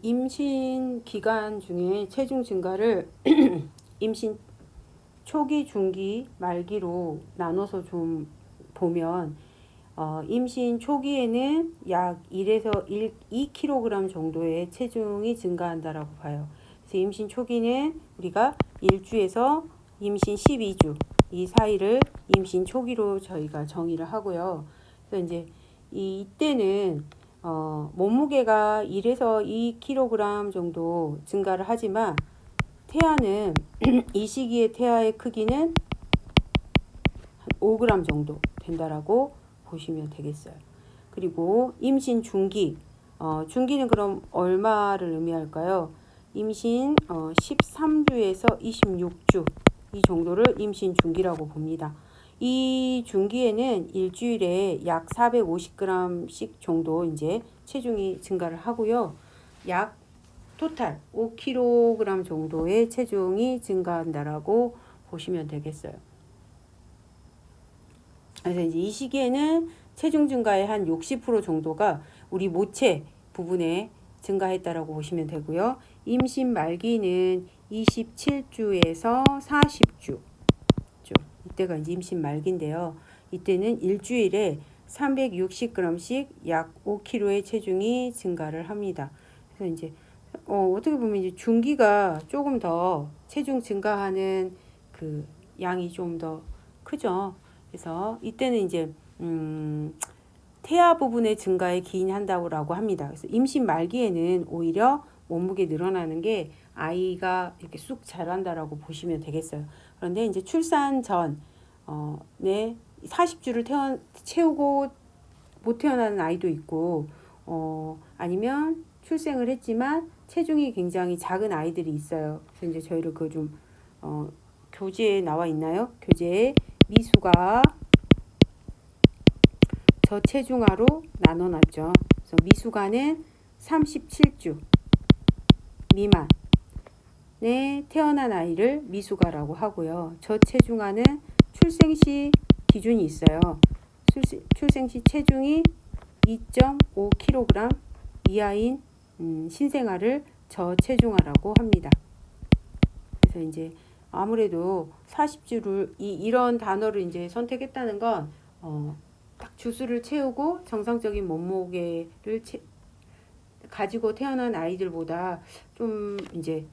임신 기간 중에 체중 증가를 임신 초기, 중기, 말기로 나눠서 좀 보면 임신 초기에는 약 1에서 2kg 정도의 체중이 증가한다라고 봐요. 그래서 임신 초기는 우리가 1주에서 임신 12주 이 사이를 임신 초기로 저희가 정의를 하고요. 그래서 이제 이때는 몸무게가 1에서 2kg 정도 증가를 하지만 태아는 이 시기의 태아의 크기는 5g 정도 된다라고 보시면 되겠어요. 그리고 임신 중기, 중기는 그럼 얼마를 의미할까요? 임신 13주에서 26주 이 정도를 임신 중기라고 봅니다. 이 중기에는 일주일에 약 450g씩 정도 이제 체중이 증가를 하고요. 약 토탈 5kg 정도의 체중이 증가한다라고 보시면 되겠어요. 그래서 이제 이 시기에는 체중 증가의 한 60% 정도가 우리 모체 부분에 증가했다라고 보시면 되고요. 임신 말기는 27주에서 40주. 이때가 이제 임신 말기인데요. 이때는 일주일에 360g씩 약 5kg의 체중이 증가를 합니다. 그래서 이제 어떻게 보면 이제 중기가 조금 더 체중 증가하는 그 양이 좀 더 크죠. 그래서 이때는 이제 태아 부분의 증가에 기인한다고 합니다. 그래서 임신 말기에는 오히려 몸무게 늘어나는 게 아이가 이렇게 쑥 자란다라고 보시면 되겠어요. 그런데 이제 출산 전, 40주를 채우고 못 태어나는 아이도 있고, 아니면 출생을 했지만 체중이 굉장히 작은 아이들이 있어요. 그래서 이제 저희를 그 좀, 교재에 나와 있나요? 교재에 미수가 저체중아로 나눠놨죠. 그래서 미수가는 37주 미만에 태어난 아이를 미수가라고 하고요. 저체중아는 출생 시 기준이 있어요. 출생 시 체중이 2.5kg 이하인 신생아를 저체중아라고 합니다. 그래서 이제 아무래도 40주를 이런 단어를 이제 선택했다는 건 딱 주수를 채우고 정상적인 몸무게를 가지고 태어난 아이들보다 좀 이제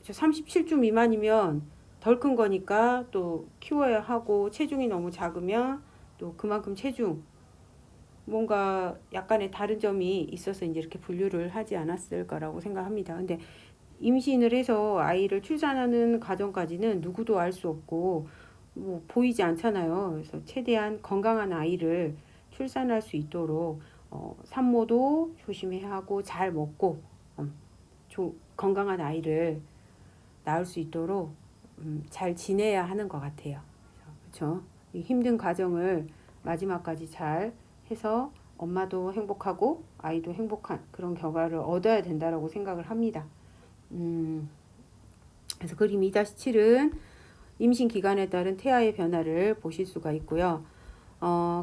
37주 미만이면 덜 큰 거니까 또 키워야 하고, 체중이 너무 작으면 또 그만큼 체중 뭔가 약간의 다른 점이 있어서 이제 이렇게 분류를 하지 않았을까라고 생각합니다. 근데 임신을 해서 아이를 출산하는 과정까지는 누구도 알 수 없고 뭐 보이지 않잖아요. 그래서 최대한 건강한 아이를 출산할 수 있도록 산모도 조심해야 하고 잘 먹고 건강한 아이를 낳을 수 있도록 잘 지내야 하는 것 같아요. 그렇죠? 이 힘든 과정을 마지막까지 잘 해서 엄마도 행복하고 아이도 행복한 그런 결과를 얻어야 된다라고 생각을 합니다. 그래서 그림 2-7은 임신 기간에 따른 태아의 변화를 보실 수가 있고요.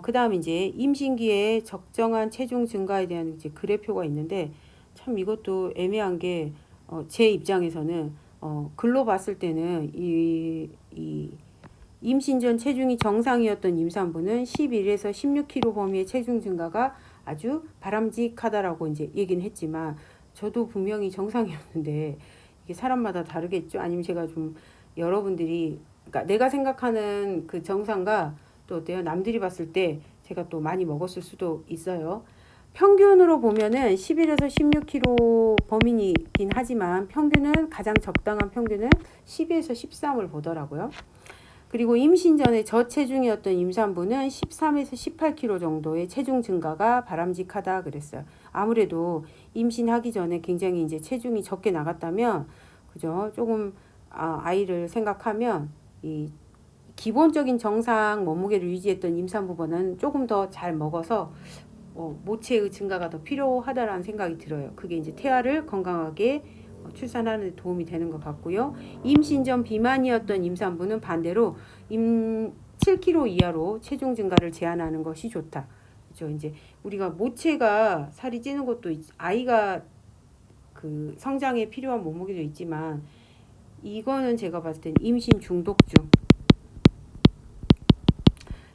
그 다음 이제 임신기에 적정한 체중 증가에 대한 이제 그래프가 있는데, 참 이것도 애매한 게, 제 입장에서는, 글로 봤을 때는 이 임신 전 체중이 정상이었던 임산부는 11에서 16kg 범위의 체중 증가가 아주 바람직하다라고 이제 얘기는 했지만, 저도 분명히 정상이었는데, 이게 사람마다 다르겠죠? 아니면 제가 좀 여러분들이, 그러니까 내가 생각하는 그 정상과 또 어때요? 남들이 봤을 때 제가 또 많이 먹었을 수도 있어요. 평균으로 보면은 11에서 16kg 범위이긴 하지만 평균은 가장 적당한 평균은 12에서 13을 보더라고요. 그리고 임신 전에 저체중이었던 임산부는 13에서 18kg 정도의 체중 증가가 바람직하다 그랬어요. 아무래도 임신하기 전에 굉장히 이제 체중이 적게 나갔다면, 그죠? 조금 아이를 생각하면 이 기본적인 정상 몸무게를 유지했던 임산부보다는 조금 더 잘 먹어서 모체의 증가가 더 필요하다라는 생각이 들어요. 그게 이제 태아를 건강하게 출산하는 데 도움이 되는 것 같고요. 임신 전 비만이었던 임산부는 반대로 7kg 이하로 체중 증가를 제한하는 것이 좋다. 그렇죠? 이제 우리가 모체가 살이 찌는 것도 아이가 그 성장에 필요한 몸무게도 있지만 이거는 제가 봤을 땐 임신 중독증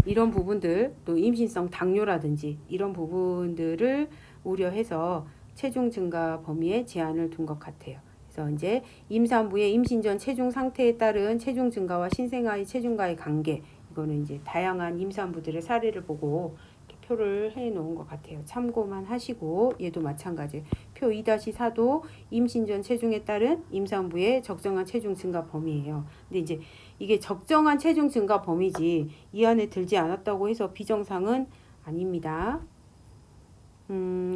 이런 부분들 또 임신성 당뇨라든지 이런 부분들을 우려해서 체중 증가 범위에 제한을 둔 것 같아요. 그래서 이제 임산부의 임신 전 체중 상태에 따른 체중 증가와 신생아의 체중과의 관계 이거는 이제 다양한 임산부들의 사례를 보고 이렇게 표를 해 놓은 것 같아요. 참고만 하시고 얘도 마찬가지. 표 2-4도 임신 전 체중에 따른 임산부의 적정한 체중 증가 범위예요. 근데 이제 이게 적정한 체중 증가 범위지 이 안에 들지 않았다고 해서 비정상은 아닙니다.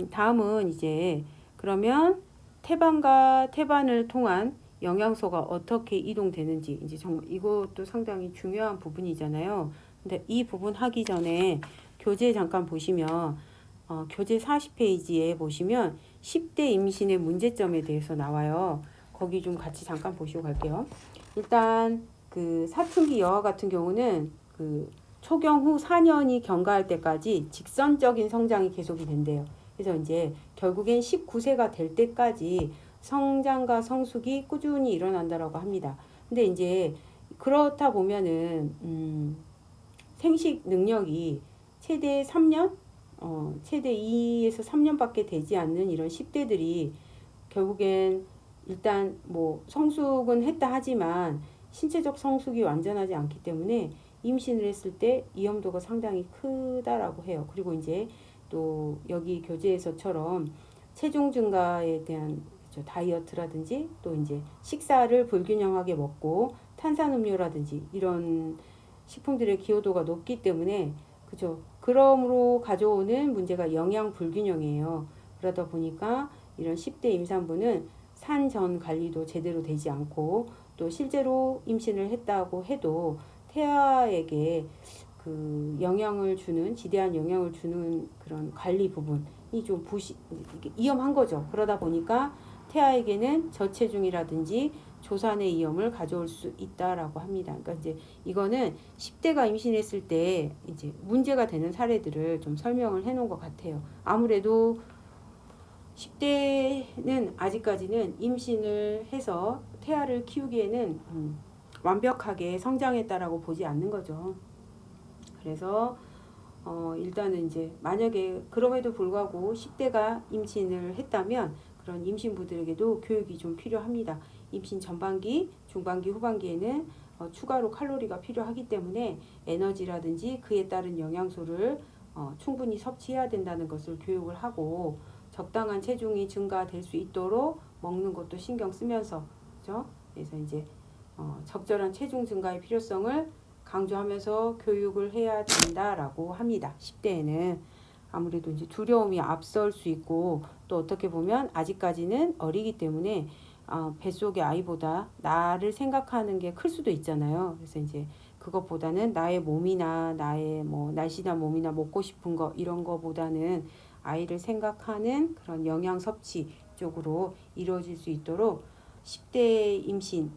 다음은 이제 그러면 태반과 태반을 통한 영양소가 어떻게 이동되는지 이제 정말 이것도 상당히 중요한 부분이잖아요. 근데 이 부분 하기 전에 교재 잠깐 보시면 교재 40페이지에 보시면 10대 임신의 문제점에 대해서 나와요. 거기 좀 같이 잠깐 보시고 갈게요. 일단 그 사춘기 여아 같은 경우는 그 초경 후 4년이 경과할 때까지 직선적인 성장이 계속이 된대요. 그래서 이제 결국엔 19세가 될 때까지 성장과 성숙이 꾸준히 일어난다라고 합니다. 근데 이제 그렇다 보면은 생식 능력이 최대 3년, 최대 2에서 3년밖에 되지 않는 이런 10대들이 결국엔 일단 뭐 성숙은 했다 하지만 신체적 성숙이 완전하지 않기 때문에 임신을 했을 때 위험도가 상당히 크다라고 해요. 그리고 이제 또 여기 교재에서처럼 체중 증가에 대한 다이어트라든지 또 이제 식사를 불균형하게 먹고 탄산음료라든지 이런 식품들의 기여도가 높기 때문에 그죠. 그러므로 가져오는 문제가 영양 불균형이에요. 그러다 보니까 이런 10대 임산부는 산전 관리도 제대로 되지 않고 또 실제로 임신을 했다고 해도 태아에게 그 영향을 주는 지대한 영향을 주는 그런 관리 부분이 좀 위험한 거죠. 그러다 보니까 태아에게는 저체중이라든지 조산의 위험을 가져올 수 있다라고 합니다. 그러니까 이제 이거는 10대가 임신했을 때 이제 문제가 되는 사례들을 좀 설명을 해 놓은 것 같아요. 아무래도 10대는 아직까지는 임신을 해서 태아를 키우기에는 완벽하게 성장했다라고 보지 않는 거죠. 그래서 일단은 이제 만약에 그럼에도 불구하고 10대가 임신을 했다면 그런 임신부들에게도 교육이 좀 필요합니다. 임신 전반기, 중반기, 후반기에는 추가로 칼로리가 필요하기 때문에 에너지라든지 그에 따른 영양소를 충분히 섭취해야 된다는 것을 교육을 하고 적당한 체중이 증가될 수 있도록 먹는 것도 신경 쓰면서 그죠? 그래서 이제 적절한 체중 증가의 필요성을 강조하면서 교육을 해야 된다라고 합니다. 10대에는 아무래도 이제 두려움이 앞설 수 있고 또 어떻게 보면 아직까지는 어리기 때문에 뱃속의 아이보다 나를 생각하는 게 클 수도 있잖아요. 그래서 이제 그것보다는 나의 몸이나 나의 뭐 날씬한 몸이나 먹고 싶은 거 이런 거보다는 아이를 생각하는 그런 영양 섭취 쪽으로 이루어질 수 있도록 10대 임신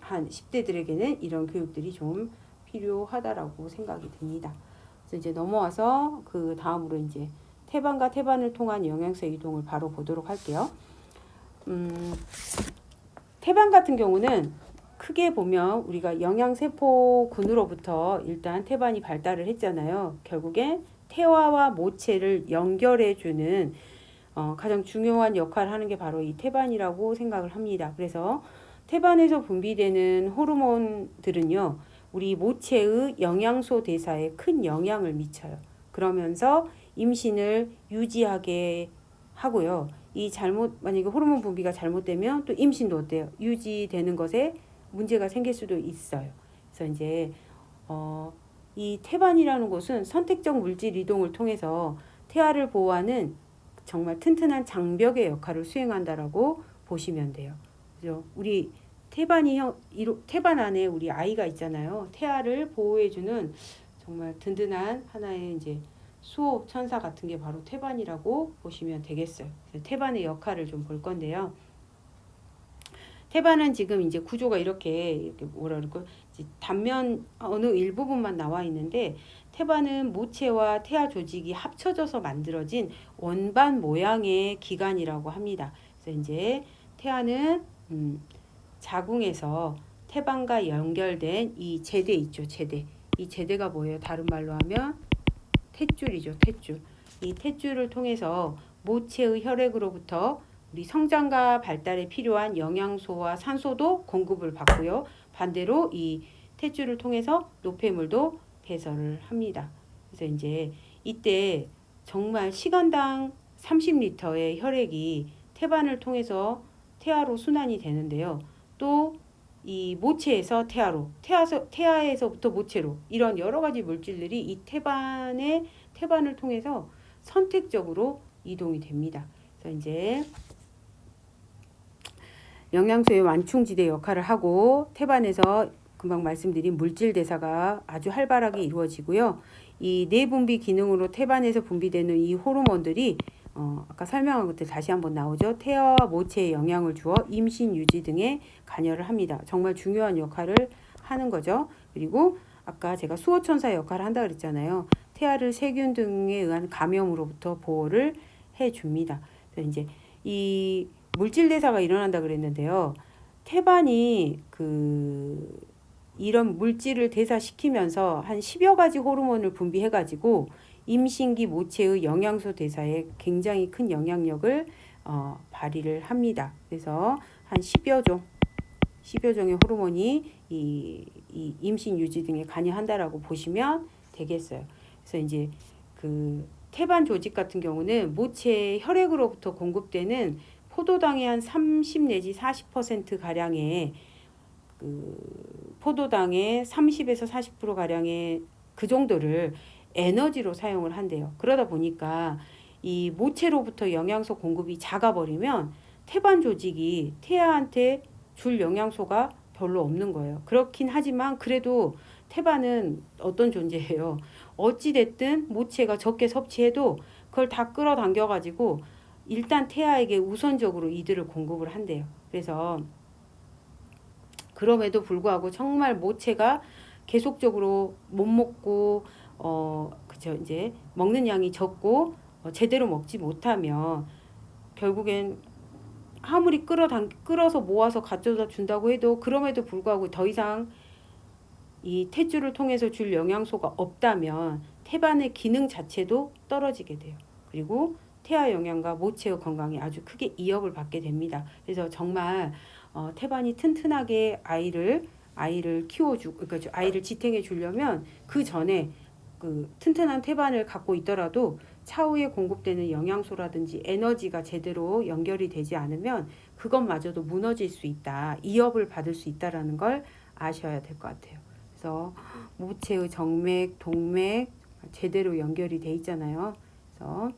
한 10대들에게는 이런 교육들이 좀 필요하다라고 생각이 듭니다. 그래서 이제 넘어와서 그 다음으로 이제 태반과 태반을 통한 영양소 이동을 바로 보도록 할게요. 태반 같은 경우는 크게 보면 우리가 영양세포군으로부터 일단 태반이 발달을 했잖아요. 결국에 태아와 모체를 연결해주는 가장 중요한 역할을 하는 게 바로 이 태반이라고 생각을 합니다. 그래서 태반에서 분비되는 호르몬들은요, 우리 모체의 영양소 대사에 큰 영향을 미쳐요. 그러면서 임신을 유지하게 하고요. 만약에 호르몬 분비가 잘못되면 또 임신도 어때요? 유지되는 것에 문제가 생길 수도 있어요. 그래서 이제 이 태반이라는 것은 선택적 물질 이동을 통해서 태아를 보호하는 정말 튼튼한 장벽의 역할을 수행한다라고 보시면 돼요. 그죠? 우리 태반 안에 우리 아이가 있잖아요. 태아를 보호해주는 정말 든든한 하나의 이제 수호 천사 같은 게 바로 태반이라고 보시면 되겠어요. 그래서 태반의 역할을 좀 볼 건데요. 태반은 지금 이제 구조가 이렇게 뭐라 그럴까 단면 어느 일부분만 나와 있는데 태반은 모체와 태아 조직이 합쳐져서 만들어진 원반 모양의 기관이라고 합니다. 그래서 이제 태아는 자궁에서 태반과 연결된 이 제대 있죠, 제대. 이 제대가 뭐예요? 다른 말로 하면 탯줄이죠, 탯줄. 이 탯줄을 통해서 모체의 혈액으로부터 우리 성장과 발달에 필요한 영양소와 산소도 공급을 받고요. 반대로 이 탯줄을 통해서 노폐물도 배설을 합니다. 그래서 이제 이때 정말 시간당 30리터의 혈액이 태반을 통해서 태아로 순환이 되는데요. 또 이 모체에서 태아로, 태아에서부터 모체로 이런 여러 가지 물질들이 이 태반을 통해서 선택적으로 이동이 됩니다. 그래서 이제 영양소의 완충지대 역할을 하고 태반에서 금방 말씀드린 물질 대사가 아주 활발하게 이루어지고요. 이 내분비 기능으로 태반에서 분비되는 이 호르몬들이 아까 설명한 것들 다시 한번 나오죠. 태아와 모체에 영향을 주어 임신 유지 등에 관여를 합니다. 정말 중요한 역할을 하는 거죠. 그리고 아까 제가 수호천사 역할을 한다 그랬잖아요. 태아를 세균 등에 의한 감염으로부터 보호를 해줍니다. 그래서 이제 이 물질 대사가 일어난다 그랬는데요. 태반이 이런 물질을 대사시키면서 한 10여 가지 호르몬을 분비해가지고 임신기 모체의 영양소 대사에 굉장히 큰 영향력을 발휘를 합니다. 그래서 한 10여 종의 호르몬이 이 임신 유지 등에 관여한다라고 보시면 되겠어요. 그래서 이제 태반 조직 같은 경우는 모체 혈액으로부터 공급되는 포도당의 한 30 내지 40% 가량의 포도당의 30에서 40% 가량의 그 정도를 에너지로 사용을 한대요. 그러다 보니까 이 모체로부터 영양소 공급이 작아버리면 태반 조직이 태아한테 줄 영양소가 별로 없는 거예요. 그렇긴 하지만 그래도 태반은 어떤 존재예요? 어찌됐든 모체가 적게 섭취해도 그걸 다 끌어당겨 가지고 일단 태아에게 우선적으로 이들을 공급을 한대요. 그래서 그럼에도 불구하고 정말 모체가 계속적으로 못 먹고 그죠, 이제 먹는 양이 적고 제대로 먹지 못하면 결국엔 아무리 끌어서 모아서 가져다 준다고 해도 그럼에도 불구하고 더 이상 이 탯줄을 통해서 줄 영양소가 없다면 태반의 기능 자체도 떨어지게 돼요. 그리고 태아 영양과 모체의 건강에 아주 크게 이역을 받게 됩니다. 그래서 정말 태반이 튼튼하게 아이를 키워주고, 그러니까 아이를 지탱해 주려면 그 전에 튼튼한 태반을 갖고 있더라도 차후에 공급되는 영양소라든지 에너지가 제대로 연결이 되지 않으면 그것마저도 무너질 수 있다. 이업을 받을 수 있다라는 걸 아셔야 될 것 같아요. 그래서 모체의 정맥, 동맥 제대로 연결이 돼 있잖아요. 그래서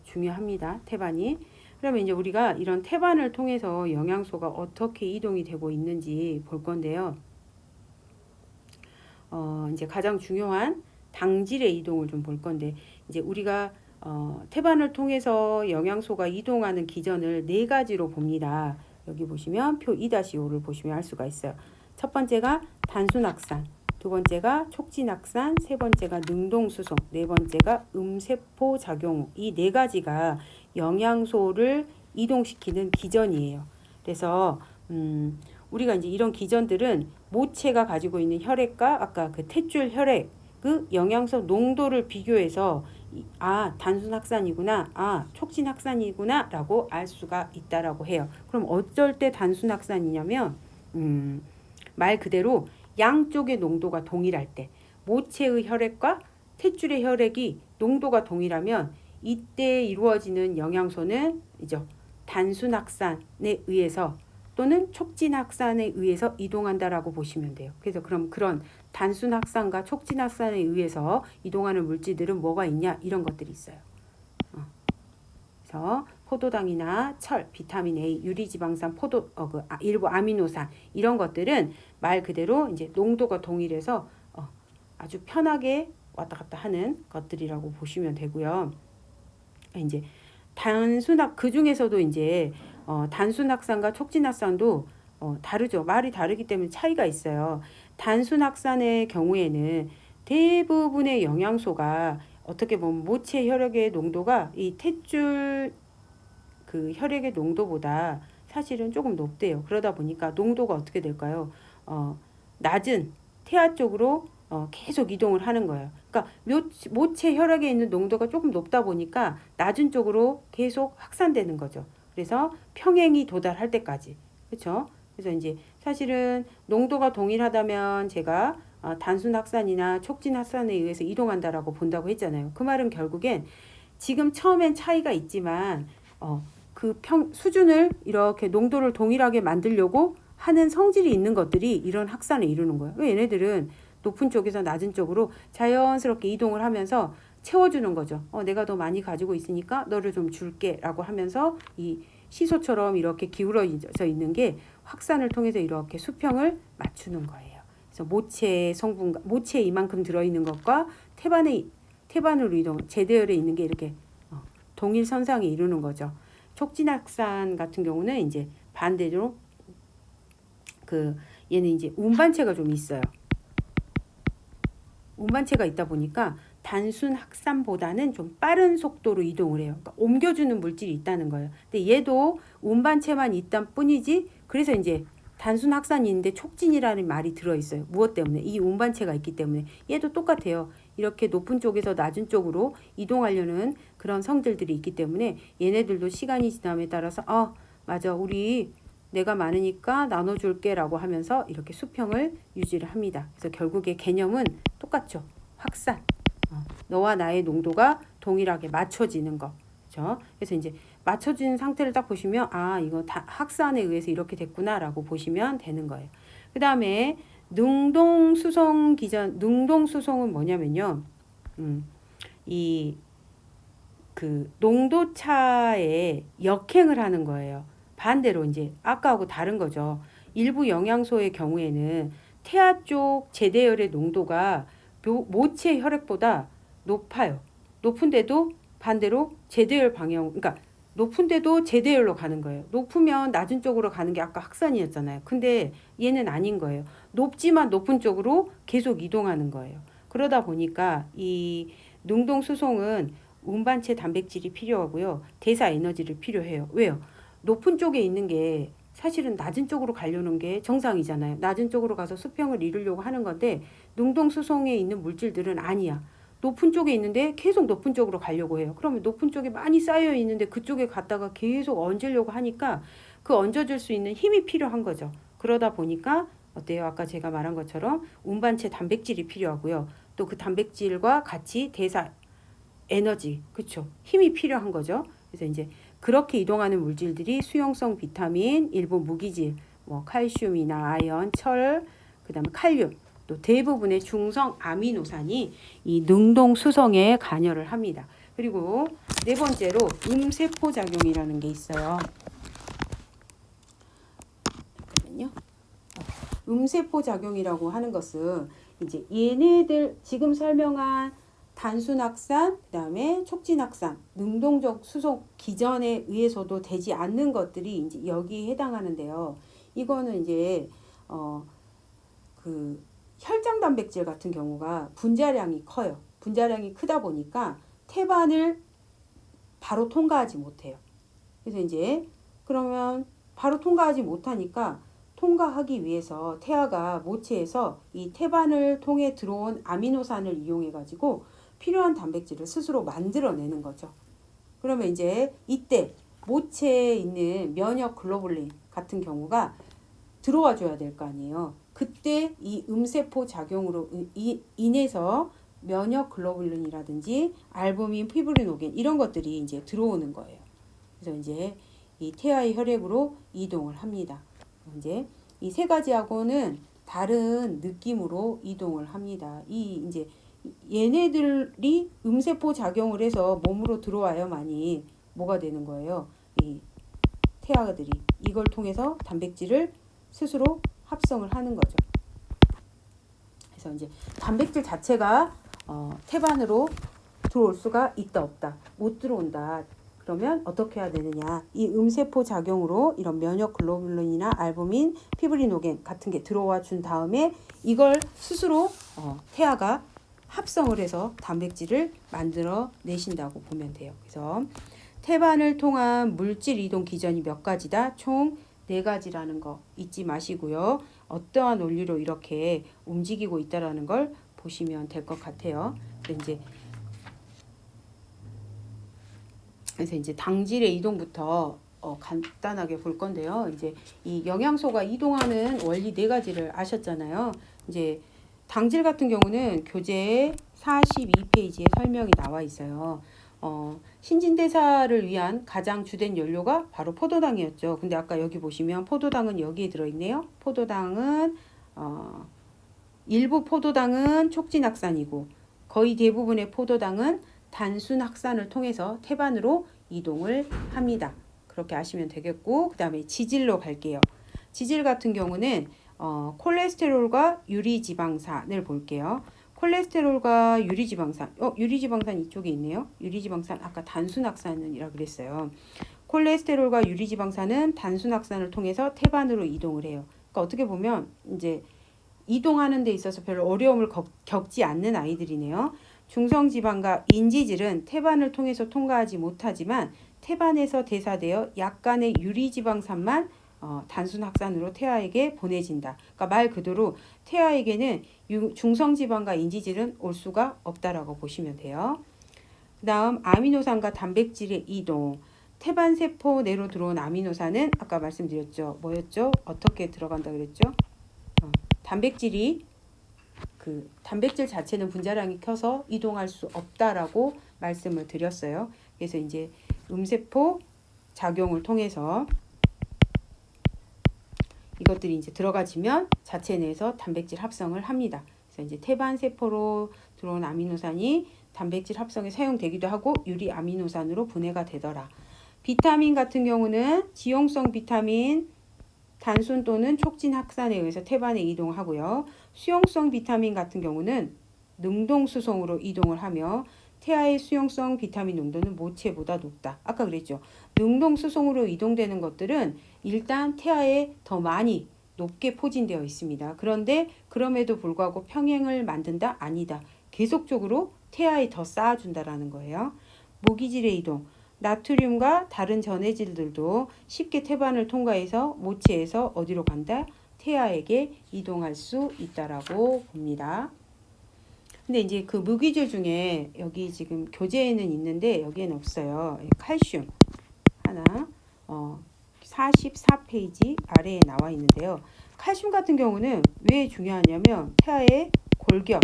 중요합니다. 태반이. 그러면 이제 우리가 이런 태반을 통해서 영양소가 어떻게 이동이 되고 있는지 볼 건데요. 이제 가장 중요한 당질의 이동을 좀 볼 건데, 이제 우리가 태반을 통해서 영양소가 이동하는 기전을 4가지로 봅니다. 여기 보시면 표 2-5를 보시면 알 수가 있어요. 첫 번째가 단순확산, 두 번째가 촉진확산, 세 번째가 능동수송, 네 번째가 음세포 작용. 이 4가지가 영양소를 이동시키는 기전이에요. 그래서 우리가 이제 이런 기전들은 모체가 가지고 있는 혈액과 아까 그 탯줄 혈액 그 영양소 농도를 비교해서 단순 확산이구나, 촉진 확산이구나 라고 알 수가 있다라고 해요. 그럼 어쩔 때 단순 확산이냐면 말 그대로 양쪽의 농도가 동일할 때, 모체의 혈액과 탯줄의 혈액이 농도가 동일하면 이때 이루어지는 영양소는 이제 단순 확산에 의해서 또는 촉진 확산에 의해서 이동한다라고 보시면 돼요. 그래서 그럼 그런 단순 확산과 촉진 확산에 의해서 이동하는 물질들은 뭐가 있냐? 이런 것들이 있어요. 그래서 포도당이나 철, 비타민 A, 유리지방산, 일부 아미노산 이런 것들은 말 그대로 이제 농도가 동일해서 아주 편하게 왔다 갔다 하는 것들이라고 보시면 되고요. 이제 그 중에서도 이제 단순 확산과 촉진 확산도 다르죠. 말이 다르기 때문에 차이가 있어요. 단순 확산의 경우에는 대부분의 영양소가 어떻게 보면 모체 혈액의 농도가 이 탯줄 그 혈액의 농도보다 사실은 조금 높대요. 그러다 보니까 농도가 어떻게 될까요? 낮은 태아 쪽으로 계속 이동을 하는 거예요. 그러니까 모체 혈액에 있는 농도가 조금 높다 보니까 낮은 쪽으로 계속 확산되는 거죠. 그래서 평행이 도달할 때까지. 그렇죠? 그래서 이제 사실은 농도가 동일하다면 제가 단순 확산이나 촉진 확산에 의해서 이동한다라고 본다고 했잖아요. 그 말은 결국엔 지금 처음엔 차이가 있지만 그 수준을 이렇게 농도를 동일하게 만들려고 하는 성질이 있는 것들이 이런 확산을 이루는 거예요. 왜 얘네들은 높은 쪽에서 낮은 쪽으로 자연스럽게 이동을 하면서 채워주는 거죠. 내가 더 많이 가지고 있으니까 너를 좀 줄게 라고 하면서 이 시소처럼 이렇게 기울어져 있는 게 확산을 통해서 이렇게 수평을 맞추는 거예요. 그래서 모체의 성분, 모체에 이만큼 들어있는 것과 태반으로 이동, 제대열에 있는 게 이렇게 동일 선상에 이루는 거죠. 촉진확산 같은 경우는 이제 반대로 얘는 이제 운반체가 좀 있어요. 운반체가 있다 보니까 단순 확산보다는 좀 빠른 속도로 이동을 해요. 그러니까 옮겨주는 물질이 있다는 거예요. 근데 얘도 운반체만 있다 뿐이지, 그래서 이제 단순 확산이 있는데 촉진이라는 말이 들어있어요. 무엇 때문에? 이 운반체가 있기 때문에. 얘도 똑같아요. 이렇게 높은 쪽에서 낮은 쪽으로 이동하려는 그런 성질들이 있기 때문에 얘네들도 시간이 지남에 따라서 맞아, 내가 많으니까 나눠줄게 라고 하면서 이렇게 수평을 유지를 합니다. 그래서 결국에 개념은 똑같죠. 확산. 너와 나의 농도가 동일하게 맞춰지는 거. 그렇죠? 그래서 이제 맞춰진 상태를 딱 보시면 이거 다 확산에 의해서 이렇게 됐구나 라고 보시면 되는 거예요. 그 다음에 능동수송은 뭐냐면요. 그 농도차에 역행을 하는 거예요. 반대로 이제 아까하고 다른 거죠. 일부 영양소의 경우에는 태아 쪽 제대열의 농도가 모체 혈액보다 높아요. 높은데도 반대로 제대열 방향, 그러니까 높은데도 제대열로 가는 거예요. 높으면 낮은 쪽으로 가는 게 아까 확산이었잖아요. 근데 얘는 아닌 거예요. 높지만 높은 쪽으로 계속 이동하는 거예요. 그러다 보니까 이 능동수송은 운반체 단백질이 필요하고요. 대사 에너지를 필요해요. 왜요? 높은 쪽에 있는 게 사실은 낮은 쪽으로 가려는 게 정상이잖아요. 낮은 쪽으로 가서 수평을 이루려고 하는 건데 능동수송에 있는 물질들은 아니야. 높은 쪽에 있는데 계속 높은 쪽으로 가려고 해요. 그러면 높은 쪽에 많이 쌓여 있는데 그쪽에 갔다가 계속 얹으려고 하니까 그 얹어줄 수 있는 힘이 필요한 거죠. 그러다 보니까 어때요? 아까 제가 말한 것처럼 운반체 단백질이 필요하고요. 또 그 단백질과 같이 대사 에너지, 그쵸? 힘이 필요한 거죠. 그래서 이제 그렇게 이동하는 물질들이 수용성 비타민, 일부 무기질, 칼슘이나 아연, 철, 그 다음에 칼륨, 또 대부분의 중성 아미노산이 이 능동 수송에 관여를 합니다. 그리고 네 번째로 음세포 작용이라는 게 있어요. 잠깐만요. 음세포 작용이라고 하는 것은 이제 얘네들 지금 설명한 단순 확산, 그 다음에 촉진 확산, 능동적 수송 기전에 의해서도 되지 않는 것들이 이제 여기에 해당하는데요. 이거는 이제 그 혈장 단백질 같은 경우가 분자량이 커요. 분자량이 크다 보니까 태반을 바로 통과하지 못해요. 그래서 이제 그러면 바로 통과하지 못하니까 통과하기 위해서 태아가 모체에서 이 태반을 통해 들어온 아미노산을 이용해 가지고 필요한 단백질을 스스로 만들어내는 거죠. 그러면 이제 이때 모체에 있는 면역 글로불린 같은 경우가 들어와 줘야 될 거 아니에요. 그때 이 음세포 작용으로 인해서 면역 글로불린이라든지 알부민, 피브리노겐 이런 것들이 이제 들어오는 거예요. 그래서 이제 이 태아의 혈액으로 이동을 합니다. 이제 이 세 가지하고는 다른 느낌으로 이동을 합니다. 이제 얘네들이 음세포 작용을 해서 몸으로 들어와야만이 뭐가 되는 거예요. 이 태아들이 이걸 통해서 단백질을 스스로 합성을 하는 거죠. 그래서 이제 단백질 자체가 태반으로 들어올 수가 있다 없다, 못 들어온다. 그러면 어떻게 해야 되느냐? 이 음세포 작용으로 이런 면역 글로불린이나 알부민, 피브리노겐 같은 게 들어와 준 다음에 이걸 스스로 태아가 합성을 해서 단백질을 만들어 내신다고 보면 돼요. 그래서 태반을 통한 물질 이동 기전이 몇 가지다? 총 4가지라는 거 잊지 마시고요. 어떠한 원리로 이렇게 움직이고 있다라는 걸 보시면 될 것 같아요. 그래서 이제 당질의 이동부터 간단하게 볼 건데요. 이제 이 영양소가 이동하는 원리 4가지를 아셨잖아요. 이제 당질 같은 경우는 교재 42페이지에 설명이 나와 있어요. 신진대사를 위한 가장 주된 연료가 바로 포도당이었죠. 근데 아까 여기 보시면 포도당은 여기에 들어있네요. 포도당은 일부 포도당은 촉진확산이고 거의 대부분의 포도당은 단순확산을 통해서 태반으로 이동을 합니다. 그렇게 아시면 되겠고, 그 다음에 지질로 갈게요. 지질 같은 경우는 콜레스테롤과 유리지방산을 볼게요. 콜레스테롤과 유리지방산, 유리지방산 이쪽에 있네요. 유리지방산 아까 단순확산이라 그랬어요. 콜레스테롤과 유리지방산은 단순확산을 통해서 태반으로 이동을 해요. 그러니까 어떻게 보면 이제 이동하는 데 있어서 별 어려움을 겪지 않는 아이들이네요. 중성지방과 인지질은 태반을 통해서 통과하지 못하지만 태반에서 대사되어 약간의 유리지방산만 단순 확산으로 태아에게 보내진다. 그러니까 말 그대로 태아에게는 중성지방과 인지질은 올 수가 없다라고 보시면 돼요. 그 다음 아미노산과 단백질의 이동. 태반세포 내로 들어온 아미노산은 아까 말씀드렸죠. 뭐였죠? 어떻게 들어간다 그랬죠? 단백질이 단백질 자체는 분자량이 커서 이동할 수 없다라고 말씀을 드렸어요. 그래서 이제 음세포 작용을 통해서 이것들이 이제 들어가지면 자체 내에서 단백질 합성을 합니다. 그래서 이제 태반 세포로 들어온 아미노산이 단백질 합성에 사용되기도 하고 유리 아미노산으로 분해가 되더라. 비타민 같은 경우는 지용성 비타민 단순 또는 촉진 확산에 의해서 태반에 이동하고요. 수용성 비타민 같은 경우는 능동 수송으로 이동을 하며 태아의 수용성 비타민 농도는 모체보다 높다. 아까 그랬죠. 능동 수송으로 이동되는 것들은 일단 태아에 더 많이 높게 포진되어 있습니다. 그런데 그럼에도 불구하고 평행을 만든다? 아니다. 계속적으로 태아에 더 쌓아준다라는 거예요. 모기질의 이동. 나트륨과 다른 전해질들도 쉽게 태반을 통과해서 모체에서 어디로 간다? 태아에게 이동할 수 있다라고 봅니다. 근데 이제 그 무기질 중에 여기 지금 교재에는 있는데 여기에는 없어요. 칼슘 하나 44페이지 아래에 나와 있는데요. 칼슘 같은 경우는 왜 중요하냐면 태아의 골격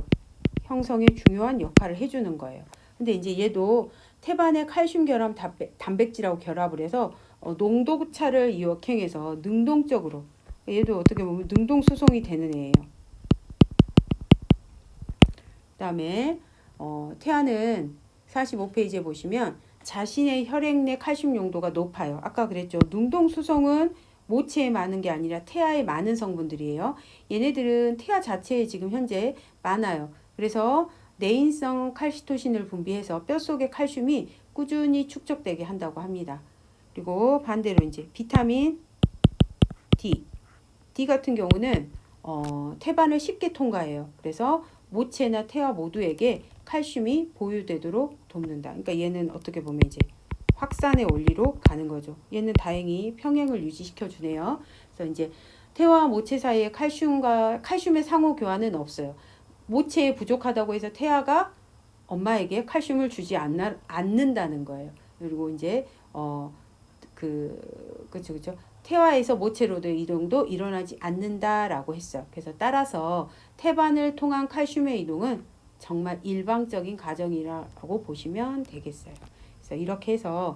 형성에 중요한 역할을 해주는 거예요. 근데 이제 얘도 태반의 칼슘 결합 단백질하고 결합을 해서 농도 차를 이역행해서 능동적으로 얘도 어떻게 보면 능동 수송이 되는 애예요. 그다음에 태아는 45페이지에 보시면 자신의 혈액 내 칼슘 용도가 높아요. 아까 그랬죠. 능동 수송은 모체에 많은 게 아니라 태아에 많은 성분들이에요. 얘네들은 태아 자체에 지금 현재 많아요. 그래서 내인성 칼시토신을 분비해서 뼛속의 칼슘이 꾸준히 축적되게 한다고 합니다. 그리고 반대로 이제 비타민 D 같은 경우는 태반을 쉽게 통과해요. 그래서 모체나 태아 모두에게 칼슘이 보유되도록 돕는다. 그러니까 얘는 어떻게 보면 이제 확산의 원리로 가는 거죠. 얘는 다행히 평행을 유지시켜 주네요. 그래서 이제 태아와 모체 사이에 칼슘의 상호 교환은 없어요. 모체에 부족하다고 해서 태아가 엄마에게 칼슘을 주지 않는다는 거예요. 그리고 이제 그렇죠. 태아에서 모체로의 이동도 일어나지 않는다라고 했어요. 그래서 따라서 태반을 통한 칼슘의 이동은 정말 일방적인 과정이라고 보시면 되겠어요. 그래서 이렇게 해서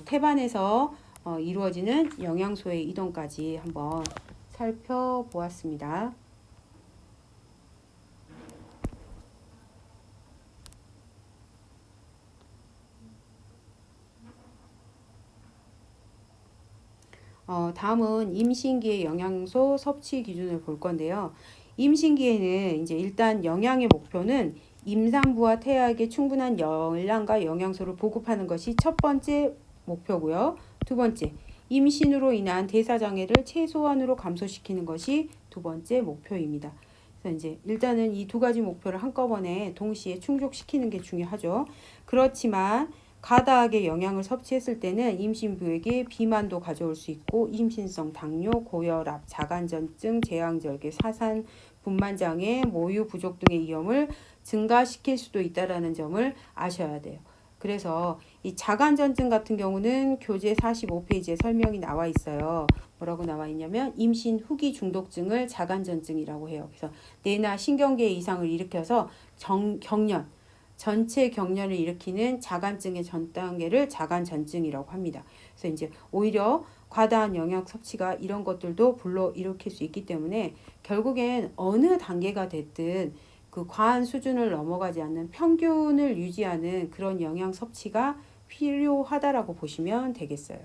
태반에서 이루어지는 영양소의 이동까지 한번 살펴보았습니다. 다음은 임신기의 영양소 섭취 기준을 볼 건데요. 임신기에는 이제 일단 영양의 목표는 임산부와 태아에게 충분한 열량과 영양소를 보급하는 것이 첫 번째 목표고요. 두 번째, 임신으로 인한 대사장애를 최소한으로 감소시키는 것이 두 번째 목표입니다. 그래서 이제 일단은 이 두 가지 목표를 한꺼번에 동시에 충족시키는 게 중요하죠. 그렇지만 과다하게 영양을 섭취했을 때는 임신부에게 비만도 가져올 수 있고 임신성 당뇨, 고혈압, 자간전증, 제왕절개, 사산, 분만장애, 모유 부족 등의 위험을 증가시킬 수도 있다라는 점을 아셔야 돼요. 그래서 이 자간전증 같은 경우는 교재 45페이지에 설명이 나와 있어요. 뭐라고 나와 있냐면 임신 후기 중독증을 자간전증이라고 해요. 그래서 뇌나 신경계 이상을 일으켜서 경련, 전체 경련을 일으키는 자간증의 전 단계를 자간전증이라고 합니다. 그래서 이제 오히려 과다한 영양 섭취가 이런 것들도 불러 일으킬 수 있기 때문에 결국엔 어느 단계가 됐든 그 과한 수준을 넘어가지 않는 평균을 유지하는 그런 영양 섭취가 필요하다라고 보시면 되겠어요.